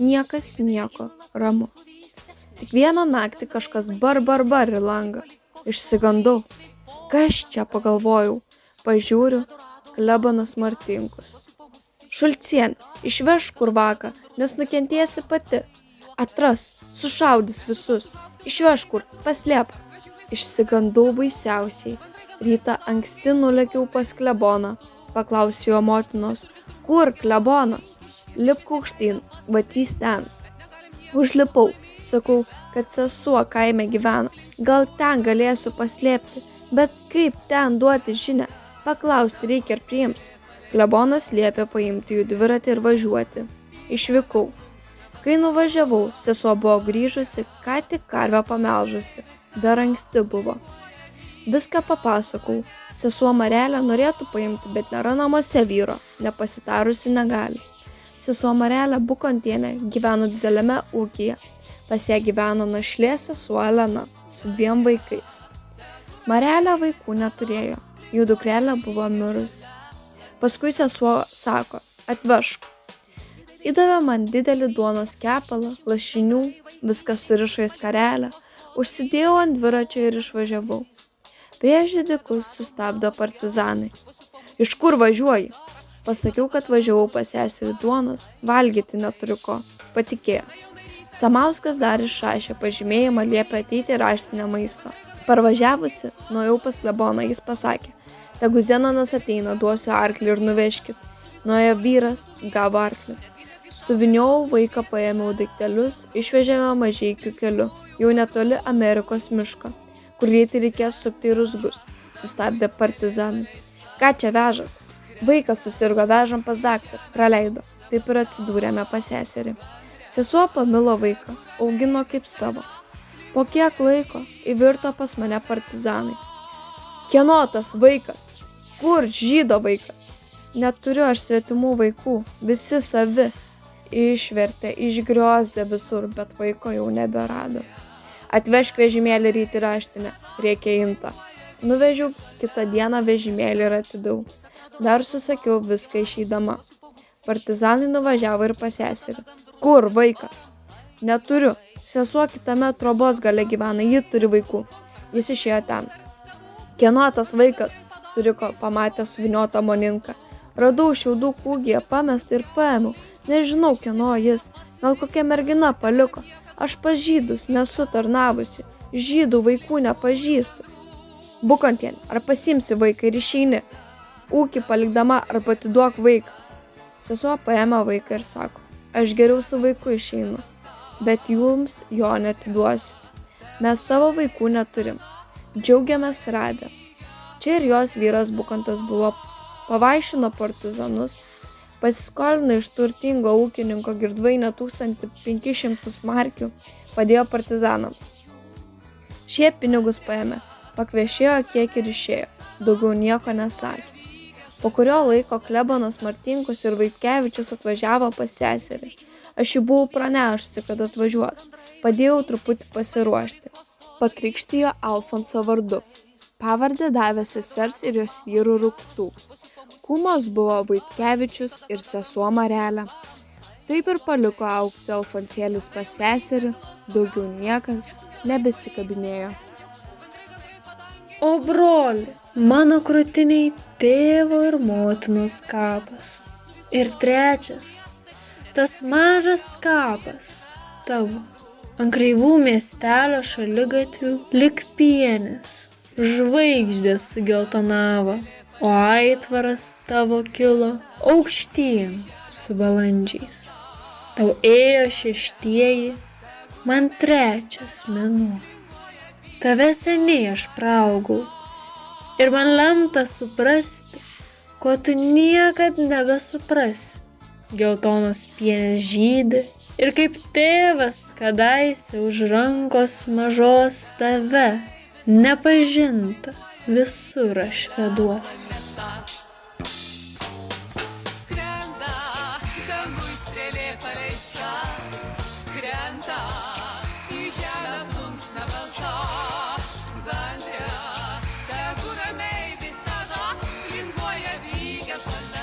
Niekas nieko, ramu. Tik vieną naktį kažkas bar į langą. Išsigandau. Kas čia, pagalvojau. Pažiūriu, klebonas Martinkus. Šulcienė, išvežk kurvaką, nes nukentėsi pati. Atras, sušaudys visus. Išvežk kur, paslėpk. Išsigandau baisiausiai. Rytą anksti nulėkiau pas kleboną. Paklausiau jo motinos, kur klebonas? Lipk aukštyn, vatys ten. Užlipau, sakau, kad sesuo kaime gyvena. Gal ten galėsiu paslėpti, bet kaip ten duoti žinią? Paklausti reikia ir priims. Klebonas liepė paimti jų dviratį ir važiuoti. Išvykau. Kai nuvažiavau, sesuo buvo grįžusi, ką tik karvę pamelžusi. Dar anksti buvo. Viską papasakau. Sesuo Marelė norėtų paimti, bet nėra namuose vyro, nepasitarusi negali. Sesuo Marelė Bukontienė gyveno dideliame ūkyje. Pas ją gyveno našlė sesuo Elena su 2 vaikais. Marelė vaikų neturėjo, jų dukrelė buvo mirusi. Paskui sesuo sako, atvežk. Įdavė man didelį duonos kepalą, lašinių, viską surišo į skarelę, užsidėjau ant dviračio ir išvažiavau. Prieš žydikus sustabdo partizanai. Iš kur važiuoji? Pasakiau, kad važiavau pas seserį duonos, valgyti neturiu ko. Patikėjo. Samauskas dar išrašė pažymėjimą, liepė ateiti raštinę maisto. Parvažiavusi, nuėjau pas kleboną, jis pasakė, tegu Zenonas ateina, duosiu arklį ir nuvežkit. Nuėjo vyras, gavo arklį. Suviniojau vaiką, paėmiau daiktelius, išvežėme Mažeikių keliu, jau netoli Amerikos miško, kur greitai reikės supti į ruzgus. Sustabdė partizanai. Ką čia vežat? Vaikas susirgo, vežam pas daktarą. Praleido. Taip ir atsidūrėme pas seserį. Sesuo pamilo vaiką, augino kaip savo. Po kiek laiko įvirto pas mane partizanai. Kieno tas vaikas? Kur žydo vaikas? Neturiu aš svetimų vaikų, visi savi. Išvertė, išgriozdė visur, bet vaiko jau neberado. Atvežk vežimėlį ryti raštinę, reikia imta. Nuvežiau kitą dieną vežimėlį ir atidau. Dar susakiau viską išeidama. Partizanai nuvažiavo ir pas seserį. Kur vaikas? Neturiu. Sesuo kitame trobos gale gyvena, ji turi vaikų. Jis išėjo ten. Kieno tas vaikas? Suriko, pamatė suviniotą moninką. Radau šiaudų kūgyje, pamestą ir paėmiau. Nežinau, kieno jis. Gal kokia mergina paliko. Aš pas žydus nesu tarnavusi. Žydų vaikų nepažįstu. Bukontienė, ar pasimsi vaiką ir išeini? Ūkį palikdama arba atiduok vaiką. Sesuo paėmė vaiką ir sako, aš geriau su vaiku išeinu, bet jums jo netiduosiu. Mes savo vaikų neturim. Džiaugiamės radę. Čia ir jos vyras Bukontas buvo. Pavaišino partizanus. Pasiskolino iš turtingo ūkininko Girdvainio 1500 markių, padėjo partizanams. Šie pinigus paėmė, pakviešėjo kiek ir išėjo, daugiau nieko nesakė. Po kurio laiko klebonas Martinkus ir Vaitkevičius atvažiavo pas seserį. Aš jį buvau pranešusi, kad atvažiuos, padėjau truputį pasiruošti. Pakrikštijo Alfonso vardu. Pavardę davė sesers ir jos vyrų Ruktų. Kūmos buvo Vaitkevičius ir sesuo Marelė. Taip ir paliko augti Alfonsėlis pas seserį, daugiau niekas nebesikabinėjo. O broli, mano krūtiniai tėvo ir motinos kapas. Ir trečias, tas mažas kapas tavo, ant kreivų miestelio šaligatvių lyg pienis, žvaigždės sugeltonavo. O aitvaras tavo kilo aukštyn su balandžiais. Tau ėjo 6, man 3 mėnuo. Tave seniai aš praugau ir man lemta suprasti, ko tu niekad nebesuprasi. Geltonos pienės žydi ir kaip tėvas kadaise už rankos mažos tave nepažinta visur aš veduos. Skrenda, dangui strėlė paleista, krenta, į žemę plunksna balta, gandrė, tegu ramiai vis tada linguoja vygia žalia.